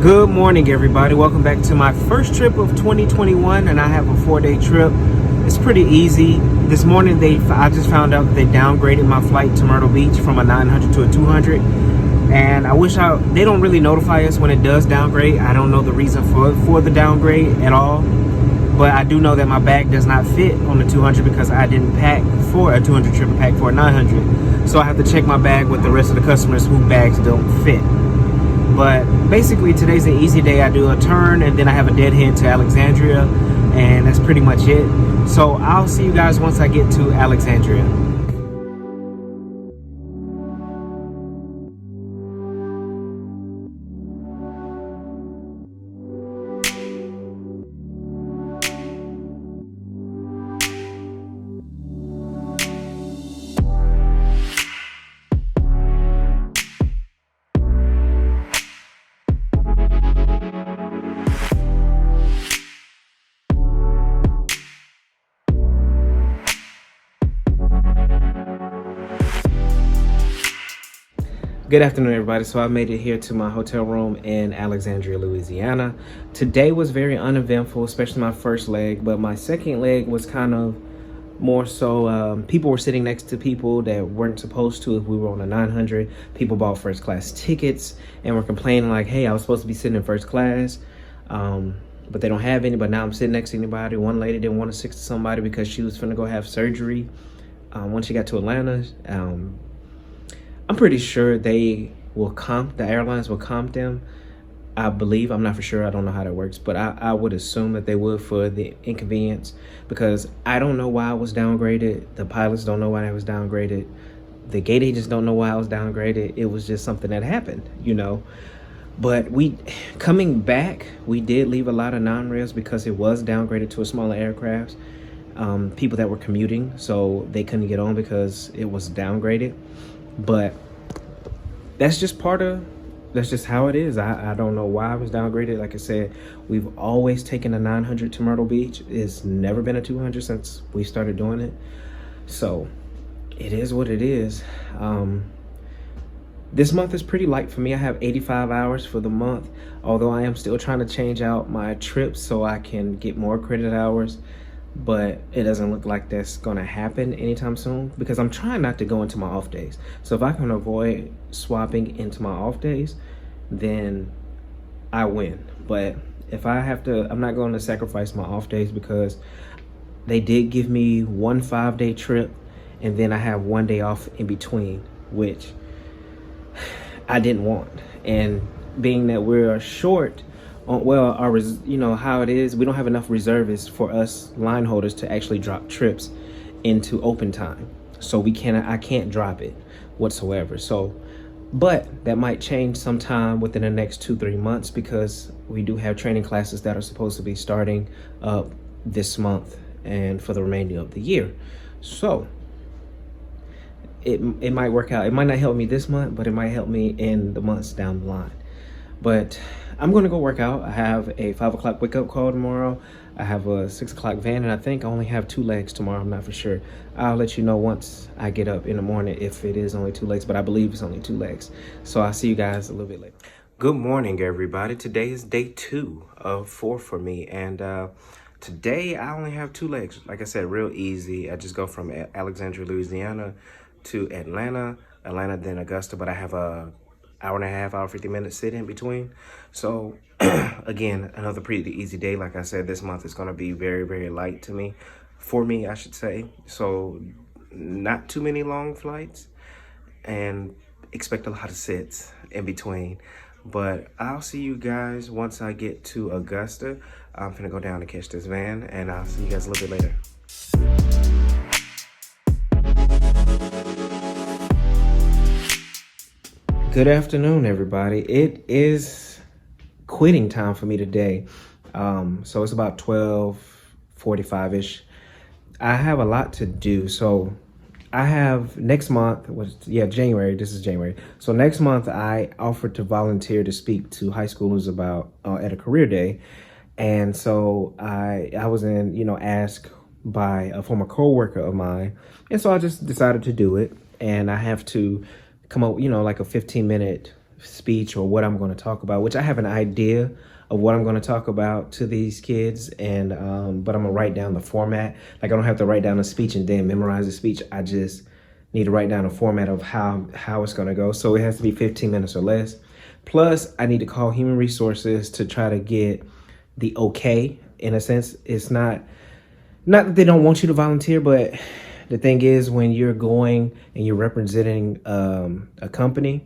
Good morning, everybody. Welcome back to my first trip of 2021, and I have a 4-day trip. It's pretty easy. This morning, I just found out that they downgraded my flight to Myrtle Beach from a 900 to a 200, and they don't really notify us when it does downgrade. I don't know the reason for the downgrade at all, but I do know that my bag does not fit on the 200 because I didn't pack for a 200 trip, I packed for a 900. So I have to check my bag with the rest of the customers whose bags don't fit. But basically, today's an easy day. I do a turn and then I have a deadhead to Alexandria, and that's pretty much it. So I'll see you guys once I get to Alexandria. Good afternoon, everybody. So I made it here to my hotel room in Alexandria, Louisiana. Today was very uneventful, especially my first leg, but my second leg was kind of more so people were sitting next to people that weren't supposed to. If we were on a 900, people bought first class tickets and were complaining like, hey, I was supposed to be sitting in first class, but they don't have any, but now I'm sitting next to anybody. One lady didn't want to sit to somebody because she was finna go have surgery once she got to Atlanta. I'm pretty sure the airlines will comp them. I believe, I'm not for sure, I don't know how that works, but I would assume that they would for the inconvenience, because I don't know why I was downgraded. The pilots don't know why I was downgraded. The gate agents don't know why I was downgraded. It was just something that happened, you know. But coming back, we did leave a lot of non-rails because it was downgraded to a smaller aircraft. People that were commuting, so they couldn't get on because it was downgraded. But that's just how it is. I don't know why I was downgraded. Like I said, we've always taken a 900 to Myrtle Beach. It's never been a 200 since we started doing it. So it is what it is. This month is pretty light for me. I have 85 hours for the month, although I am still trying to change out my trips so I can get more credit hours. But it doesn't look like that's gonna happen anytime soon because I'm trying not to go into my off days. So if I can avoid swapping into my off days, then I win. But if I have to, I'm not going to sacrifice my off days because they did give me one 5-day trip and then I have 1 day off in between, which I didn't want. And being that we're short, you know how it is, we don't have enough reservists for us line holders to actually drop trips into open time, so I can't drop it whatsoever. So but that might change sometime within the next 2-3 months because we do have training classes that are supposed to be starting up this month and for the remainder of the year. So it might work out. It might not help me this month, but it might help me in the months down the line. But I'm going to go work out. I have a 5 o'clock wake up call tomorrow. I have a 6 o'clock van, and I think I only have 2 legs tomorrow. I'm not for sure. I'll let you know once I get up in the morning if it is only 2 legs, but I believe it's only 2 legs. So I'll see you guys a little bit later. Good morning, everybody. Today is day 2 of 4 for me, and today I only have 2 legs. Like I said, real easy. I just go from Alexandria, Louisiana to Atlanta, then Augusta, but I have a hour 50 minutes sit in between. So again, another pretty easy day. Like I said, this month is going to be very, very light for me, I should say. So not too many long flights and expect a lot of sits in between. But I'll see you guys once I get to Augusta. I'm gonna go down and catch this van, and I'll see you guys a little bit later. Good afternoon, everybody. It is quitting time for me today. So it's about 12:45-ish. I have a lot to do. So I have next month, January. This is January. So next month, I offered to volunteer to speak to high schoolers about at a career day. And so I was asked by a former coworker of mine. And so I just decided to do it. And I have to come up, like a 15-minute speech or what I'm going to talk about, which I have an idea of what I'm going to talk about to these kids, and but I'm gonna write down the format. Like, I don't have to write down a speech and then memorize the speech. I just need to write down a format of how it's going to go. So it has to be 15 minutes or less. Plus, I need to call human resources to try to get the okay. In a sense, it's not that they don't want you to volunteer, but the thing is, when you're going and you're representing a company,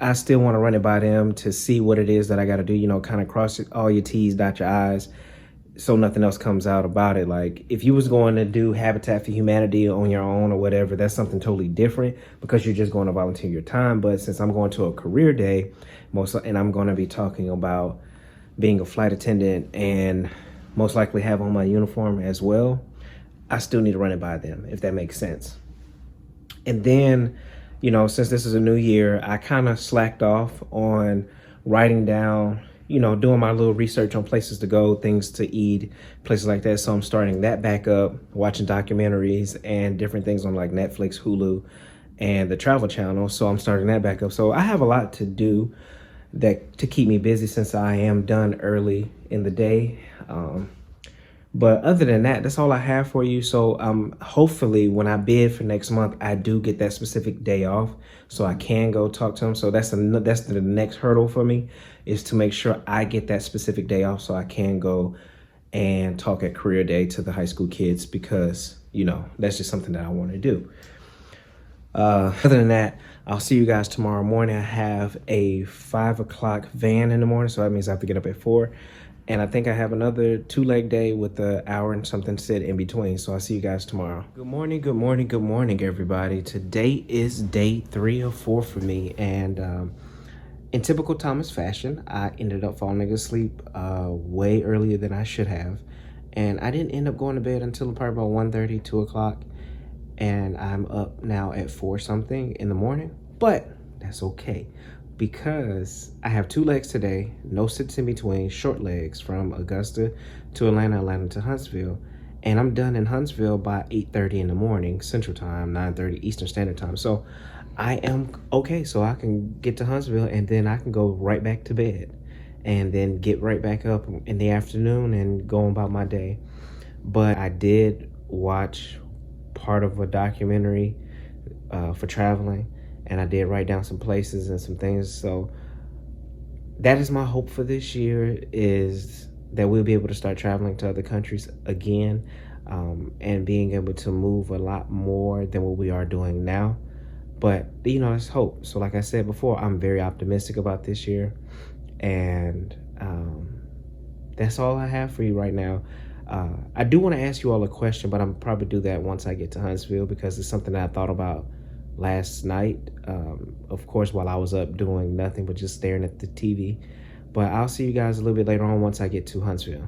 I still want to run it by them to see what it is that I got to do, you know, kind of cross all your T's, dot your I's, so nothing else comes out about it. Like, if you was going to do Habitat for Humanity on your own or whatever, that's something totally different because you're just going to volunteer your time. But since I'm going to a career day, and I'm going to be talking about being a flight attendant and most likely have on my uniform as well, I still need to run it by them, if that makes sense. And then, you know, since this is a new year, I kind of slacked off on writing down, you know, doing my little research on places to go, things to eat, places like that. So I'm starting that back up, watching documentaries and different things on like Netflix, Hulu, and the Travel Channel. So I'm starting that back up. So I have a lot to do to keep me busy since I am done early in the day. But other than that, that's all I have for you. So hopefully when I bid for next month, I do get that specific day off so I can go talk to them. So that's the next hurdle for me, is to make sure I get that specific day off so I can go and talk at career day to the high school kids, because, you know, that's just something that I want to do. Other than that, I'll see you guys tomorrow morning. I have a 5 o'clock van in the morning, so that means I have to get up at 4. And I think I have another 2-leg day with an hour and something sit in between. So I'll see you guys tomorrow. Good morning, good morning, good morning, everybody. Today is day 3 of 4 for me. And in typical Thomas fashion, I ended up falling asleep way earlier than I should have. And I didn't end up going to bed until probably about 1:30, 2 o'clock. And I'm up now at 4 something in the morning. But that's okay, because I have 2 legs today, no sits in between, short legs from Augusta to Atlanta, Atlanta to Huntsville. And I'm done in Huntsville by 8:30 in the morning, Central Time, 9:30 Eastern Standard Time. So I am okay. So I can get to Huntsville and then I can go right back to bed and then get right back up in the afternoon and go about my day. But I did watch part of a documentary for traveling, and I did write down some places and some things. So that is my hope for this year, is that we'll be able to start traveling to other countries again, and being able to move a lot more than what we are doing now. But, you know, that's hope. So like I said before, I'm very optimistic about this year, and that's all I have for you right now. I do want to ask you all a question, but I'm probably do that once I get to Huntsville, because it's something that I thought about last night, of course, while I was up doing nothing but just staring at the TV. But I'll see you guys a little bit later on once I get to Huntsville.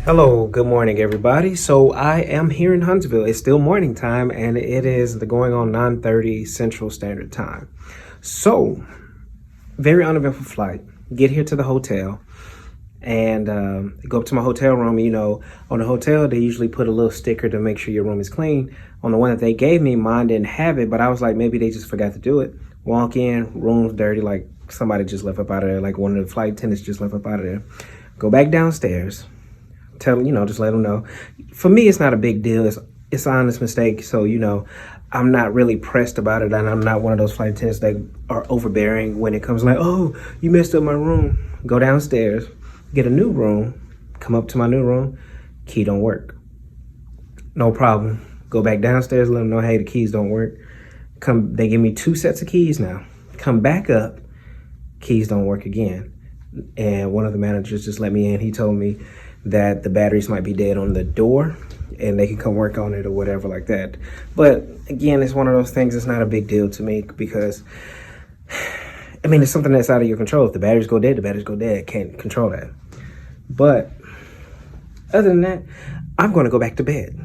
Hello, good morning, everybody. So I am here in Huntsville. It's still morning time, and it is going on 9:30 Central Standard Time. So, very uneventful flight. Get here to the hotel and go up to my hotel room. You know, on the hotel, they usually put a little sticker to make sure your room is clean. On the one that they gave me, mine didn't have it, but I was like, maybe they just forgot to do it. Walk in, room's dirty, like somebody just left up out of there, like one of the flight attendants just left up out of there. Go back downstairs. Tell them, you know, just let them know. For me, it's not a big deal. It's an honest mistake. So, you know, I'm not really pressed about it, and I'm not one of those flight attendants that are overbearing when it comes like, oh, you messed up my room. Go downstairs, get a new room, come up to my new room, key don't work. No problem. Go back downstairs, let them know, hey, the keys don't work. They give me 2 sets of keys now. Come back up, keys don't work again. And one of the managers just let me in. He told me that the batteries might be dead on the door and they can come work on it or whatever like that. But again, it's one of those things, it's not a big deal to me, because I mean, it's something that's out of your control. If the batteries go dead, the batteries go dead. Can't control that. But other than that, I'm going to go back to bed,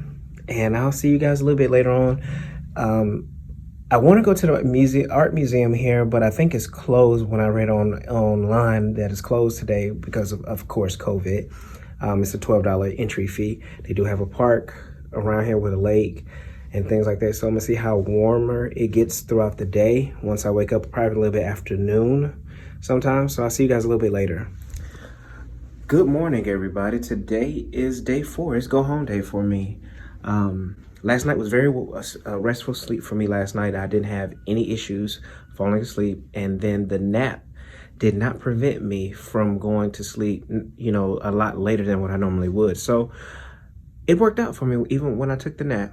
and I'll see you guys a little bit later on. I want to go to the art museum here, but I think it's closed. When I read online that it's closed today because of course, COVID. It's a $12 entry fee. They do have a park around here with a lake and things like that. So I'm gonna see how warmer it gets throughout the day once I wake up, probably a little bit after noon sometimes. So I'll see you guys a little bit later. Good morning, everybody. Today is day 4. It's go home day for me. Last night was very restful sleep for me last night. I didn't have any issues falling asleep, and then the nap did not prevent me from going to sleep, you know, a lot later than what I normally would. So it worked out for me even when I took the nap.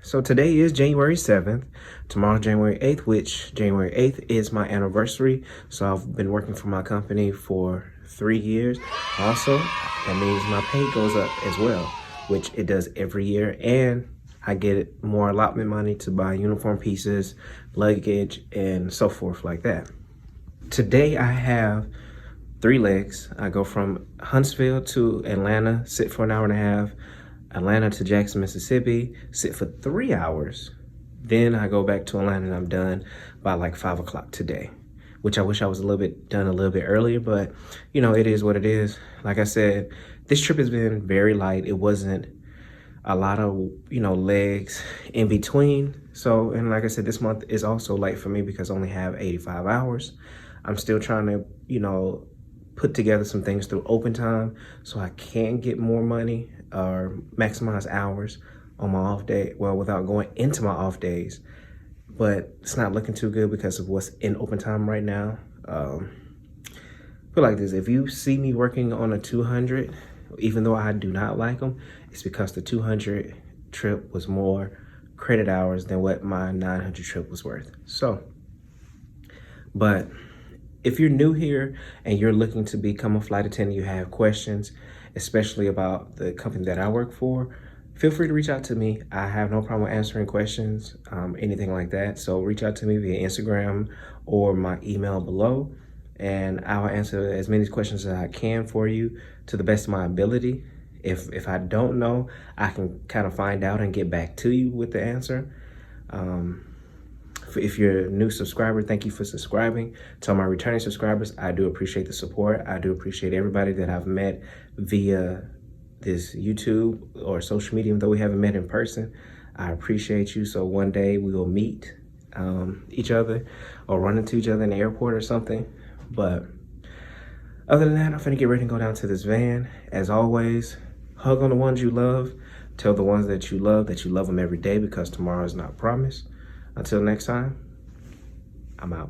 So today is January 7th, tomorrow January 8th, which January 8th is my anniversary. So I've been working for my company for 3 years. Also, that means my pay goes up as well, which it does every year. And I get more allotment money to buy uniform pieces, luggage, and so forth like that. Today I have 3 legs. I go from Huntsville to Atlanta, sit for an hour and a half, Atlanta to Jackson, Mississippi, sit for 3 hours. Then I go back to Atlanta and I'm done by like 5 o'clock today, which I wish I was done a little bit earlier, but you know, it is what it is. Like I said, this trip has been very light. It wasn't a lot of, you know, legs in between. So, and like I said, this month is also light for me because I only have 85 hours. I'm still trying to, you know, put together some things through open time so I can get more money or maximize hours on my off day. Well, without going into my off days, but it's not looking too good because of what's in open time right now. Feel like this, if you see me working on a 200, even though I do not like them, it's because the 200 trip was more credit hours than what my 900 trip was worth. So, but if you're new here and you're looking to become a flight attendant, you have questions, especially about the company that I work for, feel free to reach out to me. I have no problem answering questions, anything like that. So reach out to me via Instagram or my email below, and I'll answer as many questions as I can for you to the best of my ability. If I don't know, I can kind of find out and get back to you with the answer. If you're a new subscriber, thank you for subscribing. To my returning subscribers, I do appreciate the support. I do appreciate everybody that I've met via this YouTube or social media, even though we haven't met in person. I appreciate you. So one day we will meet each other or run into each other in the airport or something. But other than that, I'm finna get ready and go down to this van. As always, hug on the ones you love. Tell the ones that you love them every day, because tomorrow is not promised. Until next time, I'm out.